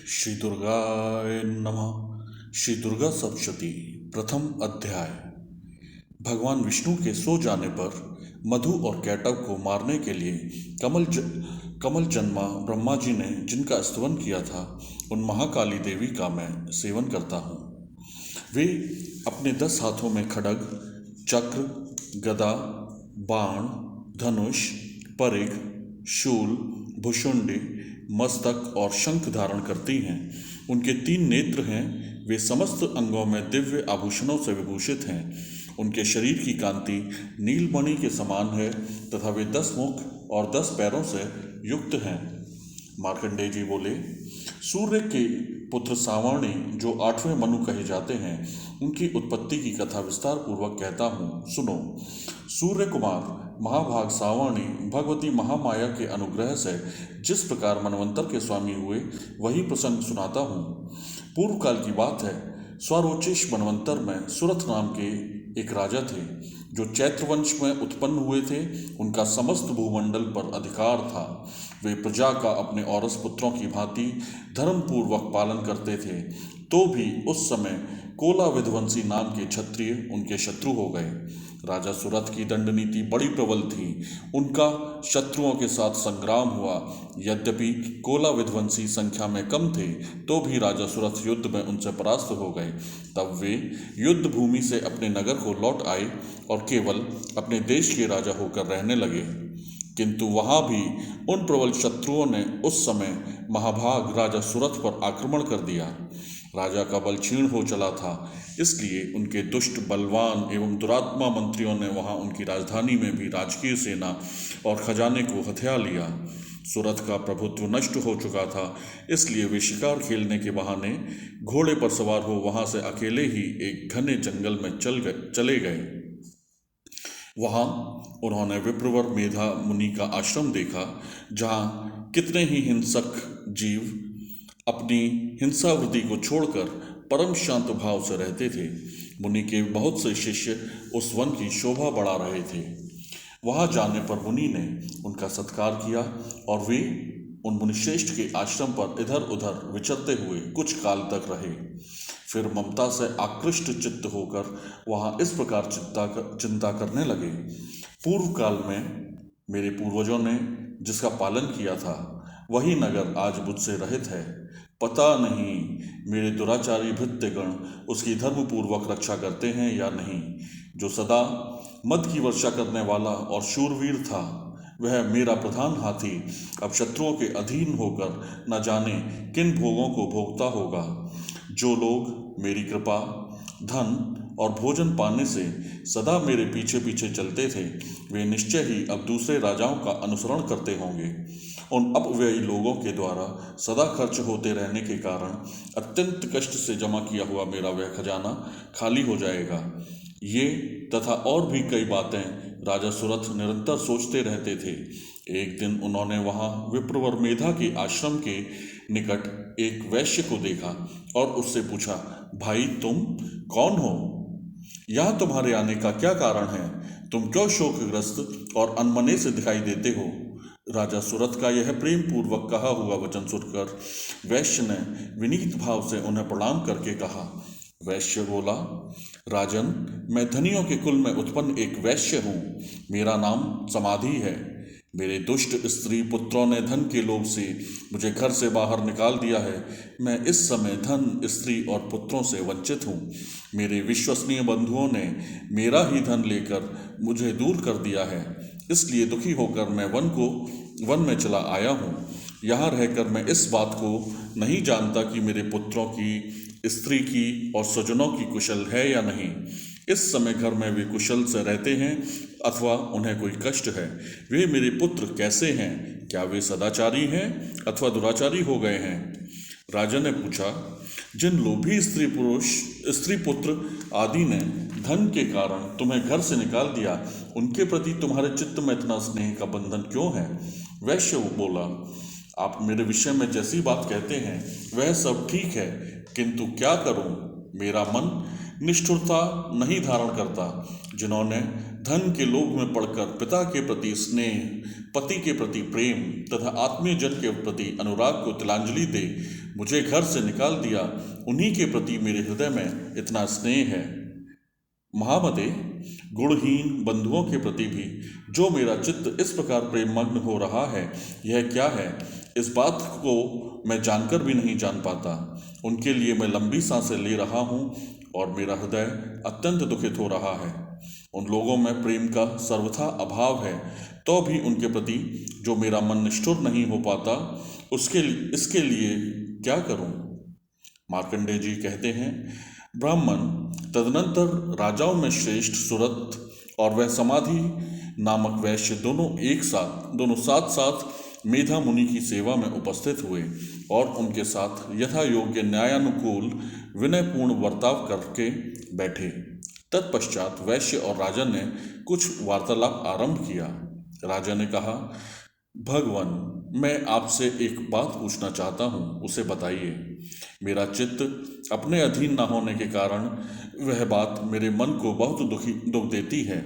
श्री दुर्गाय नमः। श्री दुर्गा सप्तशती प्रथम अध्याय। भगवान विष्णु के सो जाने पर मधु और कैटव को मारने के लिए कमल जन्मा ब्रह्मा जी ने जिनका स्तवन किया था, उन महाकाली देवी का मैं सेवन करता हूँ। वे अपने 10 हाथों में खड्ग, चक्र, गदा, बाण, धनुष, परिघ, शूल, भुशुंडी, मस्तक और शंख धारण करती हैं। उनके 3 नेत्र हैं। वे समस्त अंगों में दिव्य आभूषणों से विभूषित हैं। उनके शरीर की कांति नीलमणि के समान है तथा वे 10 मुख और 10 पैरों से युक्त हैं। मार्कंडेय जी बोले, सूर्य के पुत्र सावर्णी जो 8वें मनु कहे जाते हैं, उनकी उत्पत्ति की कथा विस्तार पूर्वक कहता हूँ, सुनो। सूर्य कुमार महाभाग सावर्णी भगवती महामाया के अनुग्रह से जिस प्रकार मनवंतर के स्वामी हुए, वही प्रसंग सुनाता हूँ। पूर्व काल की बात है। स्वरोचिष मनवंतर में सुरथ नाम के एक राजा थे, जो चैत्रवंश में उत्पन्न हुए थे। उनका समस्त भूमंडल पर अधिकार था। वे प्रजा का अपने औरस पुत्रों की भांति धर्मपूर्वक पालन करते थे। तो भी उस समय कोला विध्वंसी नाम के क्षत्रिय उनके शत्रु हो गए। राजा सुरथ की दंड नीति बड़ी प्रबल थी। उनका शत्रुओं के साथ संग्राम हुआ। यद्यपि कोला विध्वंसी संख्या में कम थे, तो भी राजा सुरथ युद्ध में उनसे परास्त हो गए। तब वे युद्ध भूमि से अपने नगर को लौट आए और केवल अपने देश के राजा होकर रहने लगे। किंतु वहां भी उन प्रबल शत्रुओं ने उस समय महाभाग राजा सुरथ पर आक्रमण कर दिया। राजा का बल क्षीण हो चला था, इसलिए उनके दुष्ट, बलवान एवं दुरात्मा मंत्रियों ने वहां उनकी राजधानी में भी राजकीय सेना और खजाने को हथिया लिया। सुरथ का प्रभुत्व नष्ट हो चुका था, इसलिए वे शिकार खेलने के बहाने घोड़े पर सवार हो वहां से अकेले ही एक घने जंगल में चले गए। वहां उन्होंने विप्रवर मेधा मुनि का आश्रम देखा, जहां कितने ही हिंसक जीव अपनी हिंसावृत्ति को छोड़कर परम शांत भाव से रहते थे। मुनि के बहुत से शिष्य उस वन की शोभा बढ़ा रहे थे। वहां जाने पर मुनि ने उनका सत्कार किया और वे उन मुनिश्रेष्ठ के आश्रम पर इधर उधर विचरते हुए कुछ काल तक रहे। फिर ममता से आकृष्ट चित्त होकर वहां इस प्रकार चिंता करने लगे, पूर्व काल में मेरे पूर्वजों ने जिसका पालन किया था, वही नगर आज मुझसे रहित है। पता नहीं मेरे दुराचारी भृत्यगण उसकी धर्मपूर्वक रक्षा करते हैं या नहीं। जो सदा मद की वर्षा करने वाला और शूरवीर था, वह मेरा प्रधान हाथी अब शत्रुओं के अधीन होकर न जाने किन भोगों को भोगता होगा। जो लोग मेरी कृपा, धन और भोजन पाने से सदा मेरे पीछे पीछे चलते थे, वे निश्चय ही अब दूसरे राजाओं का अनुसरण करते होंगे। उन अपव्ययी लोगों के द्वारा सदा खर्च होते रहने के कारण अत्यंत कष्ट से जमा किया हुआ मेरा वह खजाना खाली हो जाएगा। ये तथा और भी कई बातें राजा सुरथ निरंतर सोचते रहते थे। एक दिन उन्होंने वहां विप्रवर मेधा के आश्रम के निकट एक वैश्य को देखा और उससे पूछा, भाई तुम कौन हो? यहाँ तुम्हारे आने का क्या कारण है? तुम क्यों शोकग्रस्त और अनमने से दिखाई देते हो? राजा सुरथ का यह प्रेम पूर्वक कहा हुआ वचन सुनकर वैश्य ने विनीत भाव से उन्हें प्रणाम करके कहा। वैश्य बोला, राजन, मैं धनियों के कुल में उत्पन्न एक वैश्य हूँ। मेरा नाम समाधि है। मेरे दुष्ट स्त्री पुत्रों ने धन के लोभ से मुझे घर से बाहर निकाल दिया है। मैं इस समय धन, स्त्री और पुत्रों से वंचित हूँ। मेरे विश्वसनीय बंधुओं ने मेरा ही धन लेकर मुझे दूर कर दिया है, इसलिए दुखी होकर मैं वन में चला आया हूँ। यहाँ रहकर मैं इस बात को नहीं जानता कि मेरे पुत्रों की, स्त्री की और स्वजनों की कुशल है या नहीं। इस समय घर में वे कुशल से रहते हैं अथवा उन्हें कोई कष्ट है। वे मेरे पुत्र कैसे हैं? क्या वे सदाचारी हैं अथवा दुराचारी हो गए हैं? राजा ने पूछा, जिन लोभी स्त्री पुत्र आदि ने धन के कारण तुम्हें घर से निकाल दिया, उनके प्रति तुम्हारे चित्त में इतना स्नेह का बंधन क्यों है? वैश्य बोला, आप मेरे विषय में जैसी बात कहते हैं वह सब ठीक है, किंतु क्या करूं? मेरा मन निष्ठुरता नहीं धारण करता। जिन्होंने धन के लोभ में पड़कर पिता के प्रति स्नेह, पति के प्रति प्रेम तथा आत्मीय जन के प्रति अनुराग को तिलांजलि दे मुझे घर से निकाल दिया, उन्हीं के प्रति मेरे हृदय में इतना स्नेह है। महामते, गुणहीन बंधुओं के प्रति भी जो मेरा चित्त इस प्रकार प्रेममग्न हो रहा है, यह क्या है, इस बात को मैं जानकर भी नहीं जान पाता। उनके लिए मैं लंबी सांसें ले रहा हूँ और मेरा हृदय अत्यंत दुखित हो रहा है। उन लोगों में प्रेम का सर्वथा अभाव है, तो भी उनके प्रति जो मेरा मन निष्ठुर नहीं हो पाता, इसके लिए क्या करूं? मार्कंडेय जी कहते हैं, ब्राह्मण तदनंतर राजाओं में श्रेष्ठ सुरत और वह समाधि नामक वैश्य दोनों साथ साथ मेधा मुनि की सेवा में उपस्थित हुए और उनके साथ यथा योग्य न्यायानुकूल विनयपूर्ण बर्ताव करके बैठे। तत्पश्चात वैश्य और राजा ने कुछ वार्तालाप आरंभ किया। राजा ने कहा, भगवान, मैं आपसे एक बात पूछना चाहता हूँ, उसे बताइए। मेरा चित्त अपने अधीन न होने के कारण वह बात मेरे मन को बहुत दुख देती है।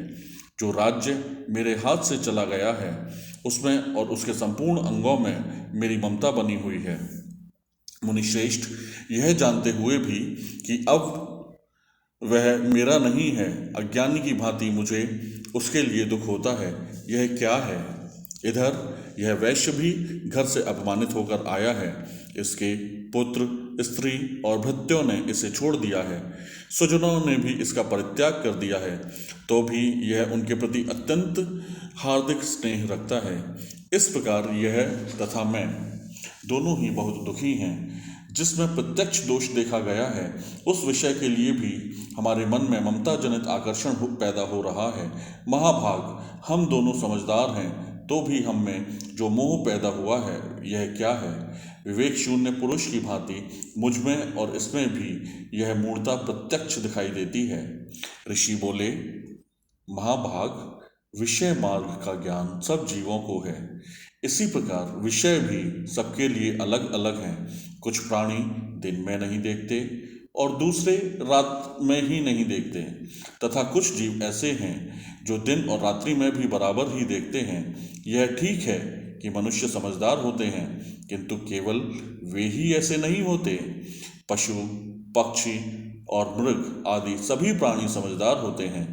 जो राज्य मेरे हाथ से चला गया है, उसमें और उसके संपूर्ण अंगों में मेरी ममता बनी हुई है। मुनिश्रेष्ठ, यह जानते हुए भी कि अब वह मेरा नहीं है, अज्ञानी की भांति मुझे उसके लिए दुख होता है। यह क्या है? इधर यह वैश्य भी घर से अपमानित होकर आया है। इसके पुत्र, स्त्री और भृत्यों ने इसे छोड़ दिया है। स्वजनों ने भी इसका परित्याग कर दिया है, तो भी यह उनके प्रति अत्यंत हार्दिक स्नेह रखता है। इस प्रकार यह तथा मैं दोनों ही बहुत दुखी हैं। जिसमें प्रत्यक्ष दोष देखा गया है, उस विषय के लिए भी हमारे मन में ममता जनित आकर्षण पैदा हो रहा है। महाभाग, हम दोनों समझदार हैं, तो भी हम में जो मोह पैदा हुआ है, यह क्या है? विवेक शून्य पुरुष की भांति मुझ में और इसमें भी यह मूढ़ता प्रत्यक्ष दिखाई देती है। ऋषि बोले, महाभाग, विषय मार्ग का ज्ञान सब जीवों को है। इसी प्रकार विषय भी सबके लिए अलग अलग हैं। कुछ प्राणी दिन में नहीं देखते और दूसरे रात में ही नहीं देखते, तथा कुछ जीव ऐसे हैं जो दिन और रात्रि में भी बराबर ही देखते हैं। यह ठीक है कि मनुष्य समझदार होते हैं, किंतु केवल वे ही ऐसे नहीं होते। पशु, पक्षी और मृग आदि सभी प्राणी समझदार होते हैं।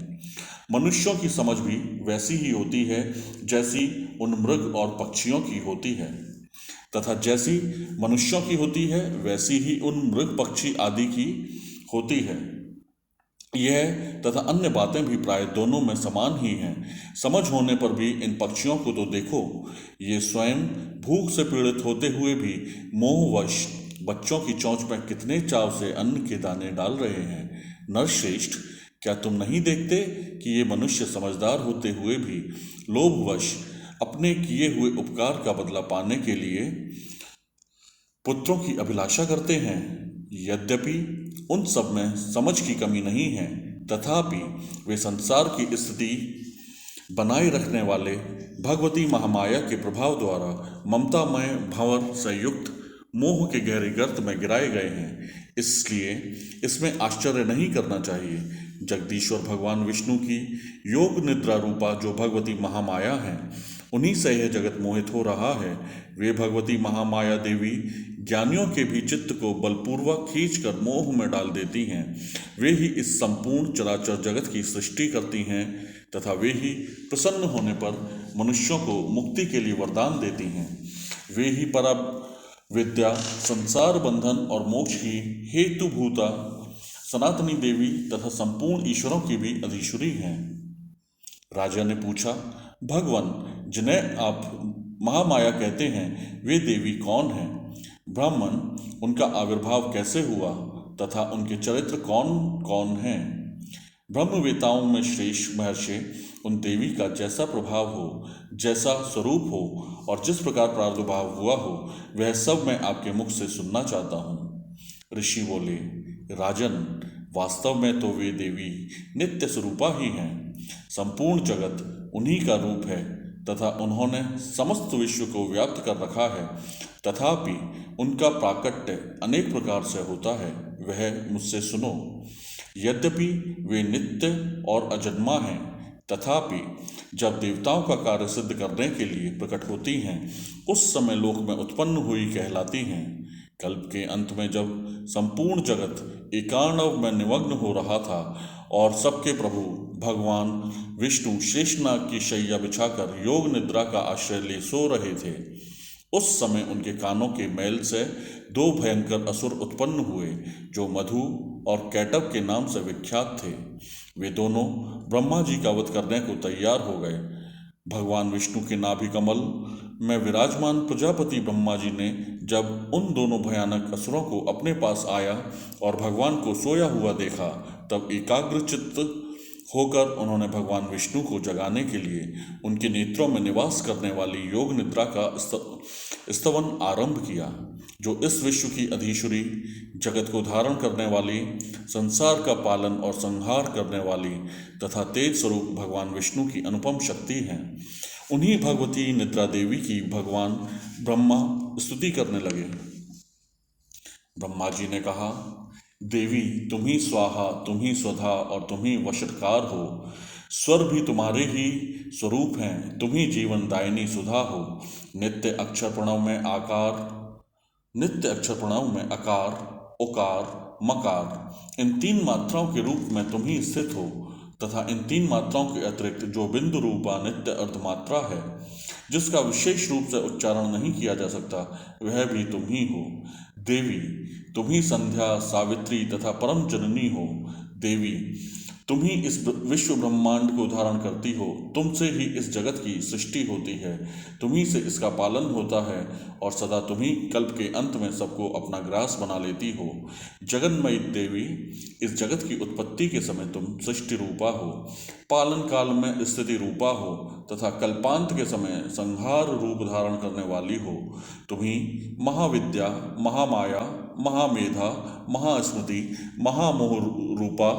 मनुष्यों की समझ भी वैसी ही होती है जैसी उन मृग और पक्षियों की होती है, तथा जैसी मनुष्यों की होती है वैसी ही उन मृग पक्षी आदि की होती है। यह तथा अन्य बातें भी प्राय दोनों में समान ही हैं। समझ होने पर भी इन पक्षियों को तो देखो, ये स्वयं भूख से पीड़ित होते हुए भी मोहवश बच्चों की चोंच में कितने चाव से अन्न के दाने डाल रहे हैं। नरश्रेष्ठ, क्या तुम नहीं देखते कि ये मनुष्य समझदार होते हुए भी लोभवश अपने किए हुए उपकार का बदला पाने के लिए पुत्रों की अभिलाषा करते हैं? यद्यपि उन सब में समझ की कमी नहीं है, तथापि वे संसार की स्थिति बनाए रखने वाले भगवती महामाया के प्रभाव द्वारा ममतामय भंवर से युक्त मोह के गहरे गर्त में गिराए गए हैं। इसलिए इसमें आश्चर्य नहीं करना चाहिए। जगदीश्वर भगवान विष्णु की योग निद्रा रूपा जो भगवती महामाया है, उन्हीं से यह जगत मोहित हो रहा है। वे भगवती महामाया देवी ज्ञानियों के भी चित्त को बलपूर्वक खींचकर मोह में डाल देती हैं। वे ही इस संपूर्ण चराचर जगत की सृष्टि करती हैं, तथा वे ही प्रसन्न होने पर मनुष्यों को मुक्ति के लिए वरदान देती हैं। वे ही पर विद्या, संसार बंधन और मोक्ष की हेतुभूता सनातनी देवी तथा संपूर्ण ईश्वरों की भी अधीश्वरी हैं। राजा ने पूछा, भगवान, जिन्हें आप महामाया कहते हैं, वे देवी कौन हैं? ब्राह्मण, उनका आविर्भाव कैसे हुआ तथा उनके चरित्र कौन कौन हैं? ब्रह्मवेताओं में श्रेष्ठ महर्षि उन देवी का जैसा प्रभाव हो, जैसा स्वरूप हो और जिस प्रकार प्रादुर्भाव हुआ हो, वह सब मैं आपके मुख से सुनना चाहता हूँ। ऋषि बोले, राजन, वास्तव में तो वे देवी नित्य स्वरूपा ही हैं। संपूर्ण जगत उन्हीं का रूप है तथा उन्होंने समस्त विश्व को व्याप्त कर रखा है। तथापि उनका प्राकट्य अनेक प्रकार से होता है, वह मुझसे सुनो। यद्यपि वे नित्य और अजन्मा हैं, तथापि जब देवताओं का कार्य सिद्ध करने के लिए प्रकट होती हैं, उस समय लोक में उत्पन्न हुई कहलाती हैं। कल्प के अंत में जब संपूर्ण जगत एकार्णव में निमग्न हो रहा था और सबके प्रभु भगवान विष्णु शेषनाग की शैया बिछाकर योग निद्रा का आश्रय ले सो रहे थे, उस समय उनके कानों के मैल से दो भयंकर असुर उत्पन्न हुए जो मधु और कैटव के नाम से विख्यात थे। वे दोनों ब्रह्मा जी का वध करने को तैयार हो गए। भगवान विष्णु के नाभि कमल में विराजमान प्रजापति ब्रह्मा जी ने जब उन दोनों भयानक असुरों को अपने पास आया और भगवान को सोया हुआ देखा, तब एकाग्रचित्त होकर उन्होंने भगवान विष्णु को जगाने के लिए उनके नेत्रों में निवास करने वाली योग निद्रा का स्तवन आरंभ किया, जो इस विश्व की अधीश्वरी, जगत को धारण करने वाली, संसार का पालन और संहार करने वाली तथा तेज स्वरूप भगवान विष्णु की अनुपम शक्ति है। उन्हीं भगवती निद्रा देवी की भगवान ब्रह्मा स्तुति करने लगे। ब्रह्मा जी ने कहा, देवी तुम ही स्वाहा, तुम ही स्वधा और तुम ही वशटकार हो। स्वर भी तुम्हारे ही स्वरूप हैं, तुम ही जीवन दायिनी सुधा हो। नित्य अक्षर प्रणव में अकार, उकार, मकार, इन तीन मात्राओं के रूप में तुम ही स्थित हो तथा इन तीन मात्राओं के अतिरिक्त जो बिंदु रूपा नित्य अर्धमात्रा है, जिसका विशेष रूप से उच्चारण नहीं किया जा सकता, वह भी तुम ही हो। देवी तुम ही संध्या, सावित्री तथा परम जननी हो। देवी तुम ही इस विश्व ब्रह्मांड को धारण करती हो, तुमसे ही इस जगत की सृष्टि होती है, तुम ही से इसका पालन होता है और सदा तुम ही कल्प के अंत में सबको अपना ग्रास बना लेती हो। जगन्मयी देवी, इस जगत की उत्पत्ति के समय तुम सृष्टि रूपा हो, पालन काल में स्थिति रूपा हो तथा कल्पांत के समय संहार रूप धारण करने वाली हो। तुम ही महाविद्या, महामाया, महामेधा, महास्मृति, महामोह रूपा,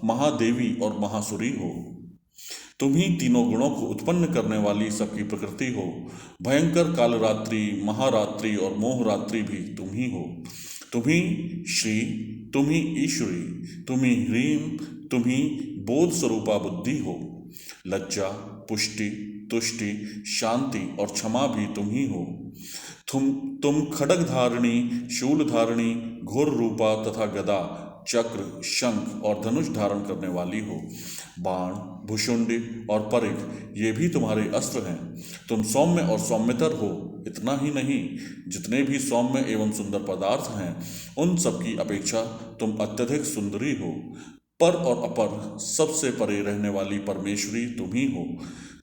महादेवी और महासुरी हो। तुम ही तीनों गुणों को उत्पन्न करने वाली सबकी प्रकृति हो। भयंकर कालरात्रि, महारात्रि और मोहरात्रि भी तुम ही हो। तुम ही श्री, तुम ही ईश्वरी, तुम ही ह्रीम, तुम ही बोध स्वरूपा बुद्धि हो। लज्जा, पुष्टि, तुष्टि, शांति और क्षमा भी तुम ही हो। तुम खड्ग धारिणी, शूल धारिणी, घोर रूपा तथा गदा, चक्र, शंख और धनुष धारण करने वाली हो। बाण, भुषुंडी और परिघ ये भी तुम्हारे अस्त्र हैं। तुम सौम्य और सौम्यतर हो। इतना ही नहीं, जितने भी सौम्य एवं सुंदर पदार्थ हैं, उन सब की अपेक्षा तुम अत्यधिक सुंदरी हो। पर और अपर सबसे परे रहने वाली परमेश्वरी तुम ही हो।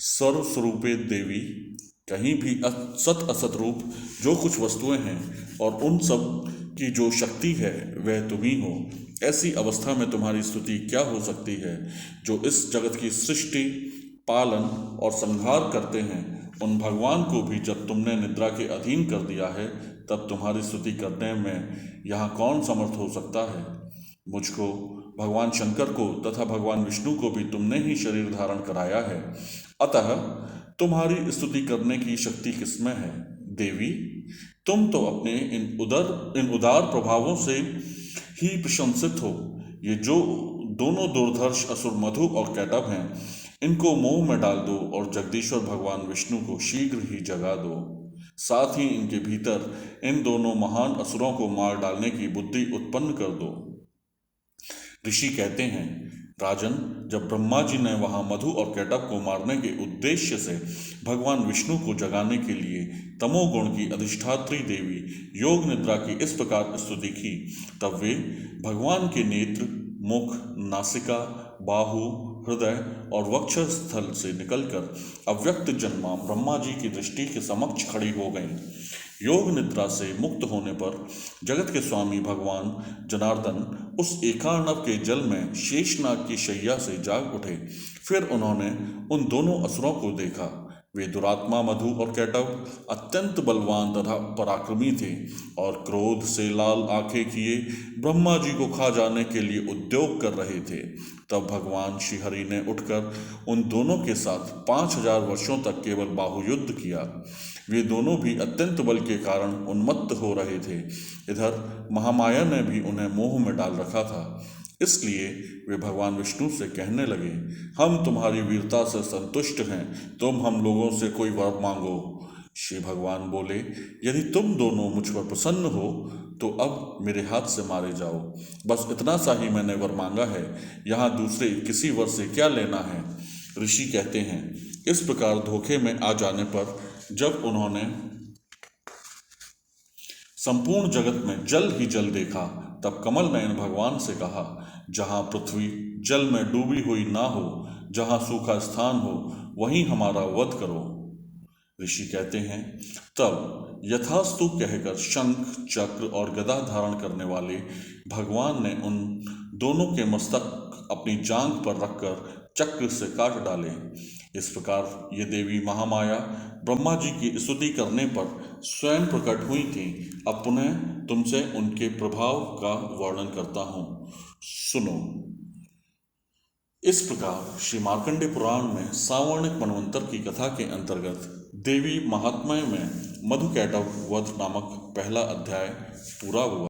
सर्व स्वरूपे देवी, कहीं भी सत असत रूप जो कुछ वस्तुएं हैं और उन सब की जो शक्ति है वह तुम ही हो। ऐसी अवस्था में तुम्हारी स्तुति क्या हो सकती है? जो इस जगत की सृष्टि, पालन और संहार करते हैं, उन भगवान को भी जब तुमने निद्रा के अधीन कर दिया है, तब तुम्हारी स्तुति करने में यहाँ कौन समर्थ हो सकता है? मुझको, भगवान शंकर को तथा भगवान विष्णु को भी तुमने ही शरीर धारण कराया है, अतः तुम्हारी स्तुति करने की शक्ति किसमें है? देवी, तुम तो अपने इन उदार प्रभावों से ही प्रशंसित हो। ये जो दोनों दुर्धर्ष असुर मधु और कैटव हैं, इनको मोह में डाल दो और जगदीश्वर भगवान विष्णु को शीघ्र ही जगा दो। साथ ही इनके भीतर इन दोनों महान असुरों को मार डालने की बुद्धि उत्पन्न कर दो। ऋषि कहते हैं, राजन, जब ब्रह्मा जी ने वहां मधु और कैटव को मारने के उद्देश्य से भगवान विष्णु को जगाने के लिए तमोगुण की अधिष्ठात्री देवी योग निद्रा की इस प्रकार स्तुति की, तब वे भगवान के नेत्र, मुख, नासिका, बाहु, हृदय और वक्षस्थल से निकलकर अव्यक्त जन्मा ब्रह्मा जी की दृष्टि के समक्ष खड़ी हो गईं। योग निद्रा से मुक्त होने पर जगत के स्वामी भगवान जनार्दन उस एकार्णव के जल में शेषनाग की शैया से जाग उठे। फिर उन्होंने उन दोनों असुरों को देखा। वे दुरात्मा मधु और कैटव अत्यंत बलवान तथा पराक्रमी थे और क्रोध से लाल आंखें किए ब्रह्मा जी को खा जाने के लिए उद्योग कर रहे थे। तब भगवान श्रीहरि ने उठकर उन दोनों के साथ 5000 वर्षों तक केवल बाहुयुद्ध किया। वे दोनों भी अत्यंत बल के कारण उन्मत्त हो रहे थे। इधर महामाया ने भी उन्हें मोह में डाल रखा था। इसलिए वे भगवान विष्णु से कहने लगे, हम तुम्हारी वीरता से संतुष्ट हैं, तुम हम लोगों से कोई वर मांगो। श्री भगवान बोले, यदि तुम दोनों मुझ पर प्रसन्न हो तो अब मेरे हाथ से मारे जाओ। बस इतना सा ही मैंने वर मांगा है, यहाँ दूसरे किसी वर से क्या लेना है। ऋषि कहते हैं, इस प्रकार धोखे में आ जाने पर जब उन्होंने संपूर्ण जगत में जल ही जल देखा, तब कमल नयन भगवान से कहा, जहाँ पृथ्वी जल में डूबी हुई ना हो, जहाँ सूखा स्थान हो, वहीं हमारा वध करो। ऋषि कहते हैं, तब यथास्तु कहकर शंख चक्र और गदा धारण करने वाले भगवान ने उन दोनों के मस्तक अपनी जांघ पर रखकर चक्र से काट डाले। इस प्रकार ये देवी महामाया ब्रह्मा जी की स्तुति करने पर स्वयं प्रकट हुई थी। अब पुनः तुमसे उनके प्रभाव का वर्णन करता हूँ, सुनो। इस प्रकार श्री मार्कंडे पुराण में सावर्णिक मनवंतर की कथा के अंतर्गत देवी महात्म्य में मधुकैटभ वध नामक पहला अध्याय पूरा हुआ।